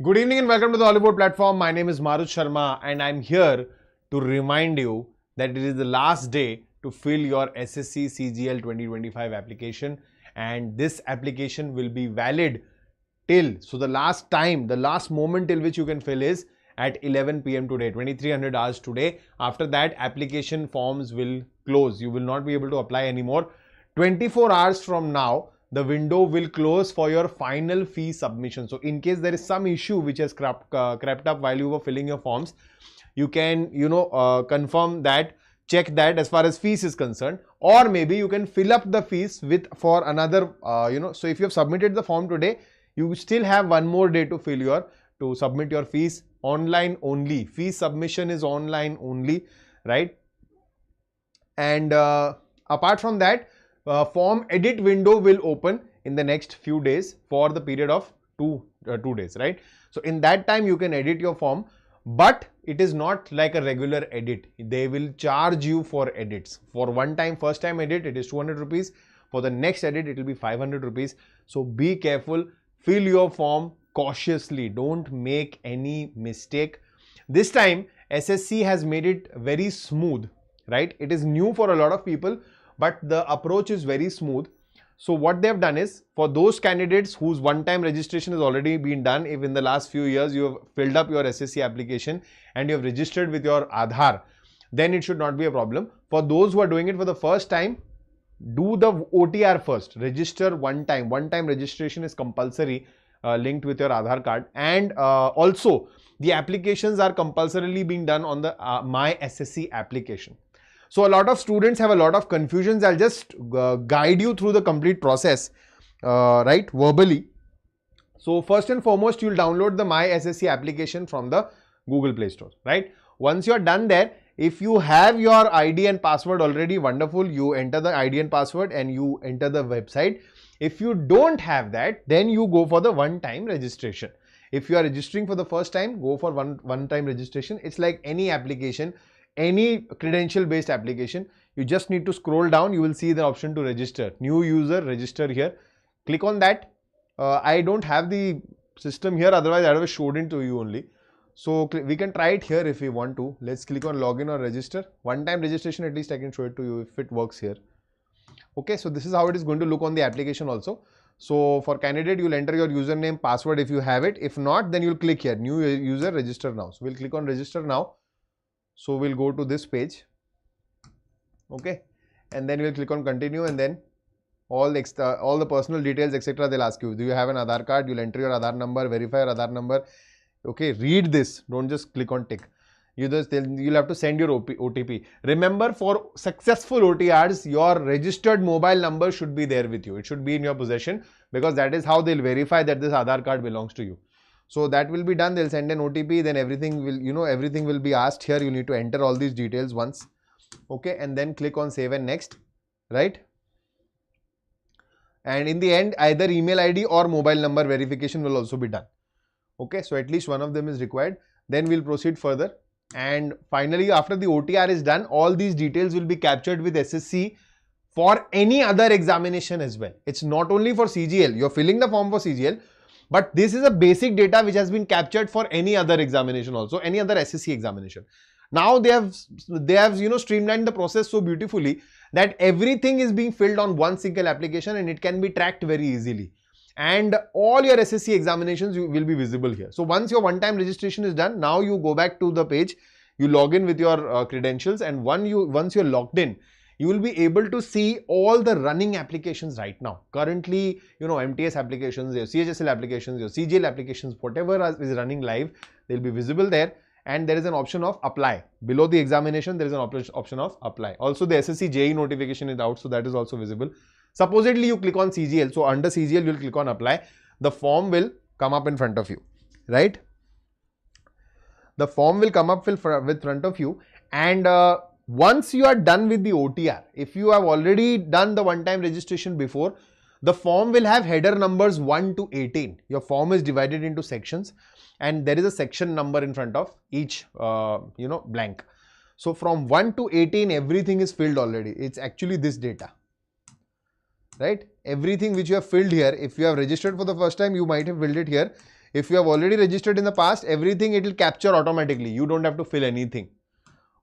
Good evening and welcome to the Oliveboard platform. My name is Marut Sharma and I'm here to remind you that it is the last day to fill your SSC CGL 2025 application, and this application will be valid till, so the last moment till which you can fill is at 11 PM today, 2300 hours today. After that, application forms will close. You will not be able to apply anymore. 24 hours from now, the window will close for your final fee submission. So in case there is some issue which has crept up while you were filling your forms, you can confirm that, check that as far as fees is concerned, or maybe you can fill up the fees with for another so if you have submitted the form today, you still have one more day to submit your fees. Online only, fee submission is online only, right? And apart from that, form edit window will open in the next few days for the period of two days, right? So in that time you can edit your form, but it is not like a regular edit. They will charge you for edits. For one time, first time edit, it is 200 rupees. For the next edit, it will be 500 rupees. So be careful, fill your form cautiously, don't make any mistake. This time SSC has made it very smooth, right? It is new for a lot of people, but the approach is very smooth. So what they have done is, for those candidates whose one-time registration has already been done, if in the last few years you have filled up your SSC application and you have registered with your Aadhaar, then it should not be a problem. For those who are doing it for the first time, do the OTR first. Register one time. One-time registration is compulsory, linked with your Aadhaar card, and also the applications are compulsorily being done on the My SSC application. So a lot of students have a lot of confusions. I'll just guide you through the complete process, right, verbally. So first and foremost, you'll download the My SSC application from the Google Play Store, right? Once you're done there, if you have your ID and password already, wonderful, you enter the ID and password and you enter the website. If you don't have that, then you go for the one-time registration. If you are registering for the first time, go for one-time registration. It's like any application, any credential based application. You just need to scroll down, you will see the option to register. New user, register here. Click on that. I don't have the system here, otherwise I would have showed it to you only. So we can try it here if we want to. Let's click on login or register. One time registration, at least I can show it to you if it works here. Okay, so this is how it is going to look on the application also. So for candidate, you'll enter your username, password if you have it. If not, then you'll click here, new user, register now. So we'll click on register now. So we'll go to this page, okay, and then we'll click on continue, and then all the personal details, etc. they'll ask you. Do you have an Aadhaar card? You'll enter your Aadhaar number, verify your Aadhaar number. Okay, read this. Don't just click on tick. You'll have to send your OTP. Remember, for successful OTRs, your registered mobile number should be there with you. It should be in your possession, because that is how they'll verify that this Aadhaar card belongs to you. So that will be done. They'll send an OTP, then everything will, everything will be asked here. You need to enter all these details once. Okay, and then click on save and next, right? And in the end, either email ID or mobile number verification will also be done. Okay, so at least one of them is required. Then we'll proceed further. And finally, after the OTR is done, all these details will be captured with SSC for any other examination as well. It's not only for CGL. You're filling the form for CGL, but this is a basic data which has been captured for any other examination also, any other SSC examination. Now they have streamlined the process so beautifully that everything is being filled on one single application and it can be tracked very easily. And all your SSC examinations will be visible here. So once your one-time registration is done, now you go back to the page, you log in with your credentials, and once you're logged in, you will be able to see all the running applications right now. Currently, MTS applications, your CHSL applications, your CGL applications, whatever is running live, they'll be visible there. And there is an option of apply. Below the examination, there is an option of apply. Also, the SSC JE notification is out, so that is also visible. Supposedly, you click on CGL. So under CGL, you'll click on apply. The form will come up in front of you, right? The form will come up with front of you, and once you are done with the OTR, if you have already done the one-time registration before, the form will have header numbers 1 to 18. Your form is divided into sections, and there is a section number in front of each, blank. So from 1 to 18, everything is filled already. It's actually this data, right? Everything which you have filled here, if you have registered for the first time, you might have filled it here. If you have already registered in the past, everything it will capture automatically. You don't have to fill anything.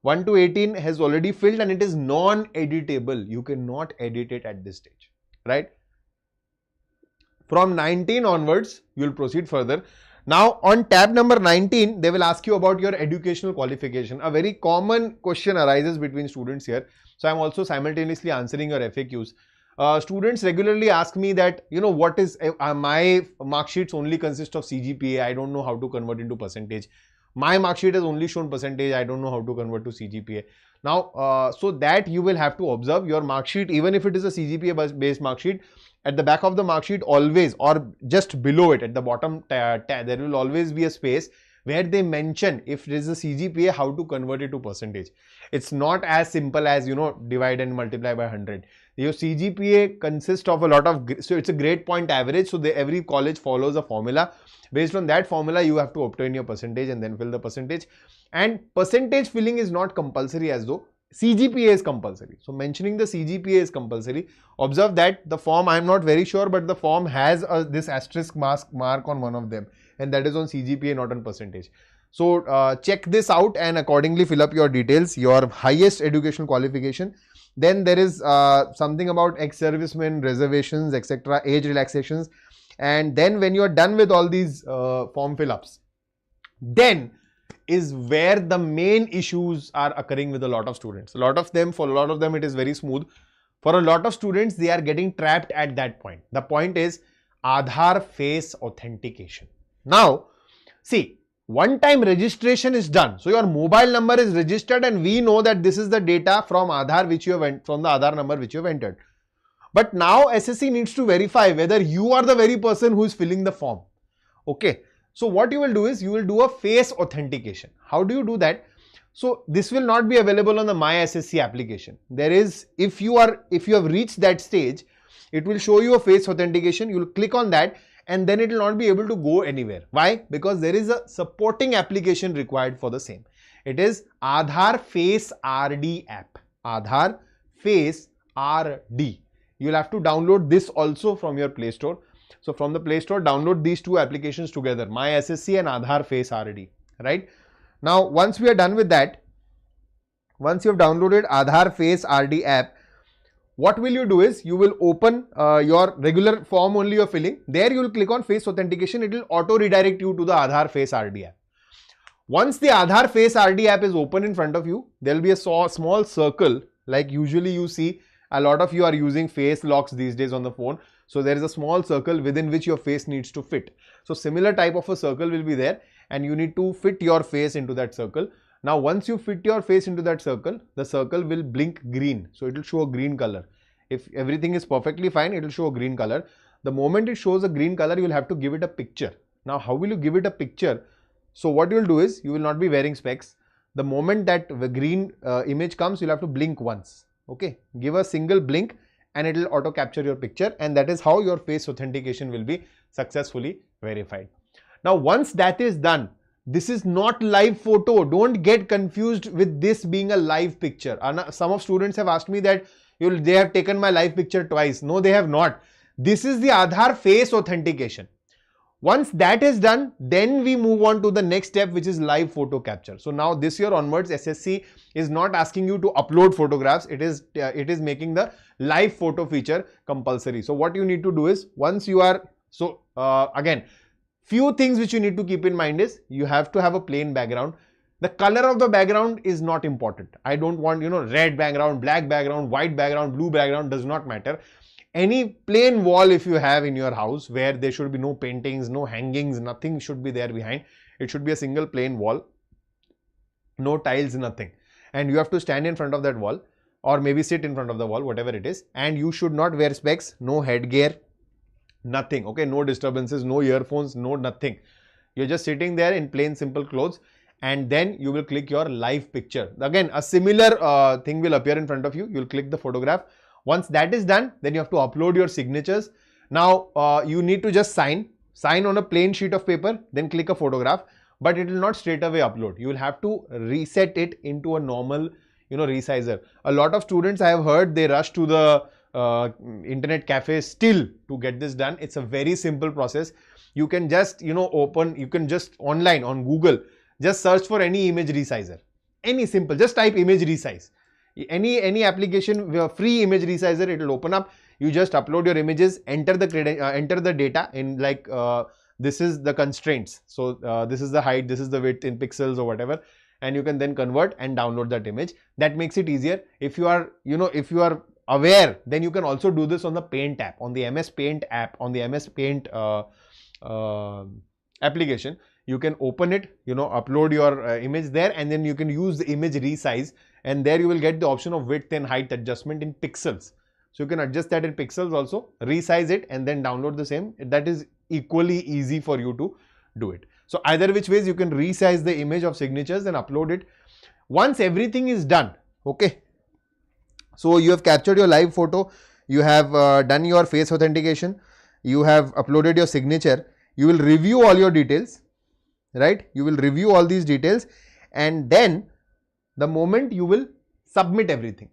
1 to 18 has already filled and it is non-editable. You cannot edit it at this stage, right? From 19 onwards, you will proceed further. Now on tab number 19, they will ask you about your educational qualification. A very common question arises between students here. So I'm also simultaneously answering your FAQs. Students regularly ask me that, what is my mark sheets only consist of CGPA. I don't know how to convert into percentage. My mark sheet has only shown percentage. I don't know how to convert to CGPA. Now, so that you will have to observe your mark sheet, even if it is a CGPA based mark sheet, at the back of the mark sheet always, or just below it at the bottom, there will always be a space where they mention if it is a CGPA, how to convert it to percentage. It's not as simple as, divide and multiply by 100. Your CGPA consists of a lot of, so it's a grade point average. So every college follows a formula. Based on that formula, you have to obtain your percentage and then fill the percentage. And percentage filling is not compulsory as though CGPA is compulsory. So mentioning the CGPA is compulsory. Observe that the form, I am not very sure, but the form has this asterisk mark on one of them, and that is on CGPA, not on percentage. So check this out and accordingly fill up your details, your highest educational qualification. Then there is something about ex-servicemen, reservations, etc., age relaxations. And then when you are done with all these form fill-ups, then is where the main issues are occurring with a lot of students. For a lot of them, it is very smooth. For a lot of students, they are getting trapped at that point. The point is Aadhaar face authentication. Now, see, one time registration is done. So your mobile number is registered and we know that this is the data from Aadhaar which you have from the Aadhaar number which you have entered. But now SSC needs to verify whether you are the very person who is filling the form. Okay. So what you will do is you will do a face authentication. How do you do that? So this will not be available on the My SSC application. There is, if you have reached that stage, it will show you a face authentication. You will click on that and then it will not be able to go anywhere. Why? Because there is a supporting application required for the same. It is Aadhaar Face RD app. Aadhaar Face RD. You will have to download this also from your Play Store. So from the Play Store, download these two applications together, My SSC and Aadhaar Face RD, right? Now, once we are done with that, once you have downloaded Aadhaar Face RD app, what will you do is you will open your regular form only you're filling. There you will click on Face Authentication. It will auto redirect you to the Aadhaar Face RD app. Once the Aadhaar Face RD app is open in front of you, there will be a small circle like usually you see. A lot of you are using face locks these days on the phone. So there is a small circle within which your face needs to fit. So similar type of a circle will be there and you need to fit your face into that circle. Now once you fit your face into that circle, the circle will blink green. So it will show a green color. If everything is perfectly fine, it will show a green color. The moment it shows a green color, you will have to give it a picture. Now how will you give it a picture? So what you will do is you will not be wearing specs. The moment that the green image comes, you'll have to blink once. Okay, give a single blink and it will auto capture your picture, and that is how your face authentication will be successfully verified. Now once that is done, this is not live photo. Don't get confused with this being a live picture. Some of students have asked me that they have taken my live picture twice. No, they have not. This is the Aadhaar face authentication. Once that is done, then we move on to the next step, which is live photo capture. So now this year onwards, SSC is not asking you to upload photographs. It is making the live photo feature compulsory. So what you need to do is once you are, again, few things which you need to keep in mind is you have to have a plain background. The color of the background is not important. I don't want, red background, black background, white background, blue background, does not matter. Any plain wall if you have in your house where there should be no paintings, no hangings, nothing should be there behind. It should be a single plain wall, no tiles, nothing. And you have to stand in front of that wall or maybe sit in front of the wall, whatever it is. And you should not wear specs, no headgear, nothing. Okay, no disturbances, no earphones, no nothing. You're just sitting there in plain simple clothes, and then you will click your live picture. Again, a similar thing will appear in front of you. You'll click the photograph. Once that is done, then you have to upload your signatures. Now you need to just sign on a plain sheet of paper, then click a photograph, but it will not straight away upload. You will have to reset it into a normal, resizer. A lot of students I have heard, they rush to the internet cafe still to get this done. It's a very simple process. you can just, you can just online on Google, just search for any image resizer, any simple, just type image resize. Any application, free image resizer, it will open up. You just upload your images, enter the data in like, this is the constraints. So this is the height, this is the width in pixels or whatever. And you can then convert and download that image. That makes it easier. If you are, if you are aware, then you can also do this on the Paint app, on the MS Paint app, on the MS Paint application. You can open it, upload your image there, and then you can use the image resize, and there you will get the option of width and height adjustment in pixels. So you can adjust that in pixels also, resize it, and then download the same. That is equally easy for you to do it. So either which ways, you can resize the image of signatures and upload it. Once everything is done, okay. So you have captured your live photo, you have done your face authentication, you have uploaded your signature, you will review all your details, right? You will review all these details, and then the moment you will submit everything.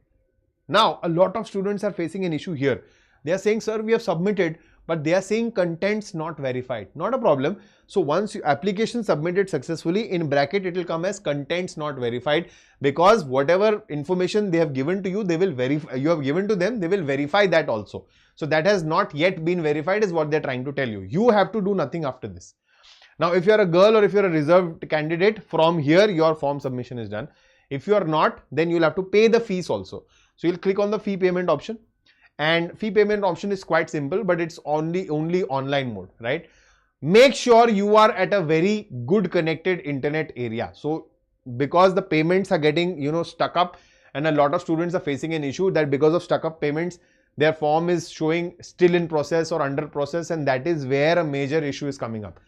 Now, a lot of students are facing an issue here. They are saying, sir, we have submitted, but they are saying contents not verified. Not a problem. So once your application submitted successfully, in bracket it will come as contents not verified, because whatever information they have given to you, they will verify. You have given to them, they will verify that also. So that has not yet been verified is what they are trying to tell you. You have to do nothing after this. Now, if you are a girl or if you are a reserved candidate, from here your form submission is done. If you are not, then you will have to pay the fees also. So you'll click on the fee payment option, and fee payment option is quite simple, but it's only online mode, right? Make sure you are at a very good connected internet area. So because the payments are getting, stuck up, and a lot of students are facing an issue that because of stuck up payments, their form is showing still in process or under process, and that is where a major issue is coming up.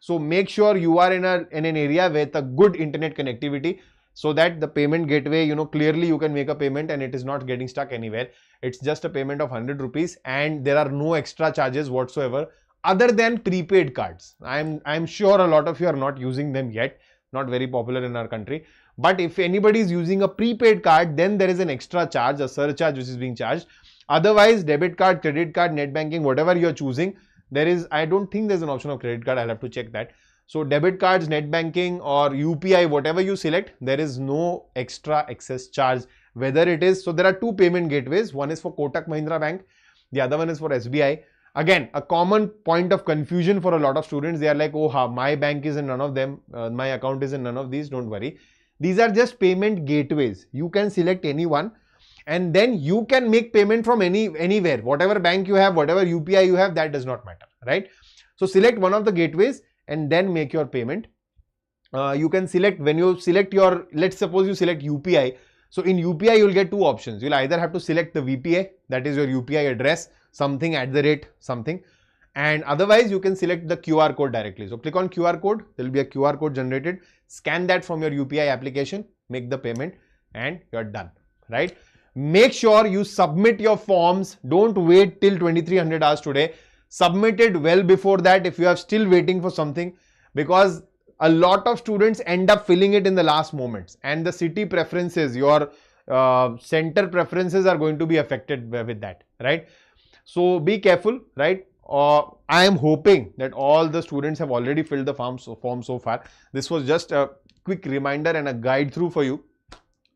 So make sure you are in an area with a good internet connectivity, so that the payment gateway, clearly you can make a payment and it is not getting stuck anywhere. It's just a payment of 100 rupees, and there are no extra charges whatsoever other than prepaid cards. I'm sure a lot of you are not using them yet, not very popular in our country. But if anybody is using a prepaid card, then there is an extra charge, a surcharge which is being charged. Otherwise, debit card, credit card, net banking, whatever you are choosing, there is, I don't think there's an option of credit card. I'll have to check that. So debit cards, net banking or UPI, whatever you select, there is no extra excess charge. Whether it is, so there are two payment gateways. One is for Kotak Mahindra Bank. The other one is for SBI. Again, a common point of confusion for a lot of students. They are like, oh, my bank is in none of them. My account is in none of these. Don't worry. These are just payment gateways. You can select any one, and then you can make payment from anywhere. Whatever bank you have, whatever UPI you have, that does not matter, right? So select one of the gateways and then make your payment. You can select, when you select your, let's suppose you select UPI. So in UPI, you'll get two options. You'll either have to select the VPA, that is your UPI address, something @ something. And otherwise, you can select the QR code directly. So click on QR code, there will be a QR code generated. Scan that from your UPI application, make the payment, and you're done, right? Make sure you submit your forms. Don't wait till 2300 hours today. Submit it well before that if you are still waiting for something, because a lot of students end up filling it in the last moments, and the city preferences, your center preferences are going to be affected with that, right? So be careful, right? I am hoping that all the students have already filled the form so far. This was just a quick reminder and a guide through for you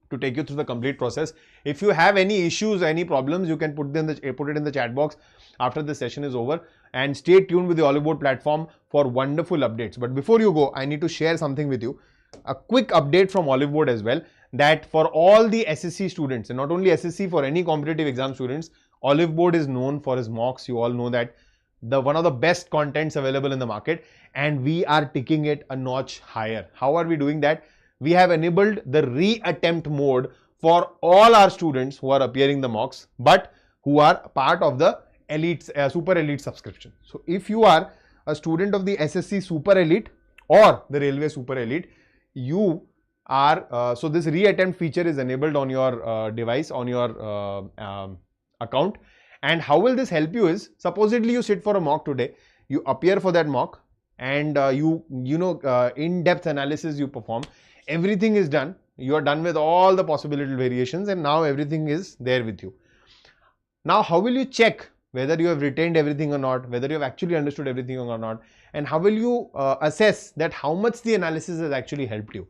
to take you through the complete process. If you have any issues, any problems, you can put it in the chat box after the session is over, and stay tuned with the Oliveboard platform for wonderful updates. But before you go, I need to share something with you. A quick update from Oliveboard as well, that for all the SSC students, and not only SSC, for any competitive exam students, Oliveboard is known for his mocks. You all know that one of the best contents available in the market, and we are taking it a notch higher. How are we doing that? We have enabled the reattempt mode for all our students who are appearing the mocks, but who are part of the elite, super elite subscription. So if you are a student of the SSC super elite or the railway super elite, you are, so this reattempt feature is enabled on your device, on your account. And how will this help you is, supposedly you sit for a mock today, you appear for that mock, and in-depth analysis you perform. Everything is done. You are done with all the possibility variations, and now everything is there with you. Now, how will you check whether you have retained everything or not, whether you have actually understood everything or not, and how will you assess that how much the analysis has actually helped you.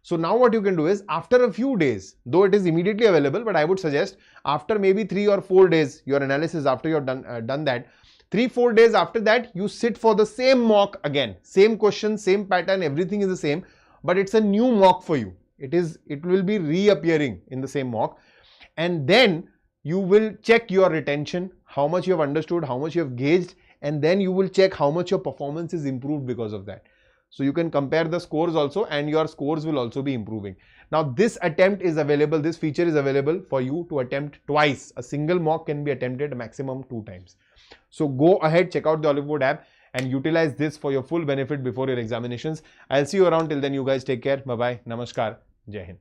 So now what you can do is, after a few days, though it is immediately available, but I would suggest after maybe 3 or 4 days, your analysis, after you're done that, 3-4 days after that, you sit for the same mock again, same question, same pattern, everything is the same, but it's a new mock for you. It will be reappearing in the same mock, and then you will check your retention, how much you have understood, how much you have gauged, and then you will check how much your performance is improved because of that. So you can compare the scores also, and your scores will also be improving. Now this attempt is available, this feature is available for you to attempt twice. A single mock can be attempted a maximum 2 times. So go ahead, check out the Oliveboard app and utilize this for your full benefit before your examinations. I'll see you around. Till then, you guys take care. Bye-bye. Namaskar. Jai Hind.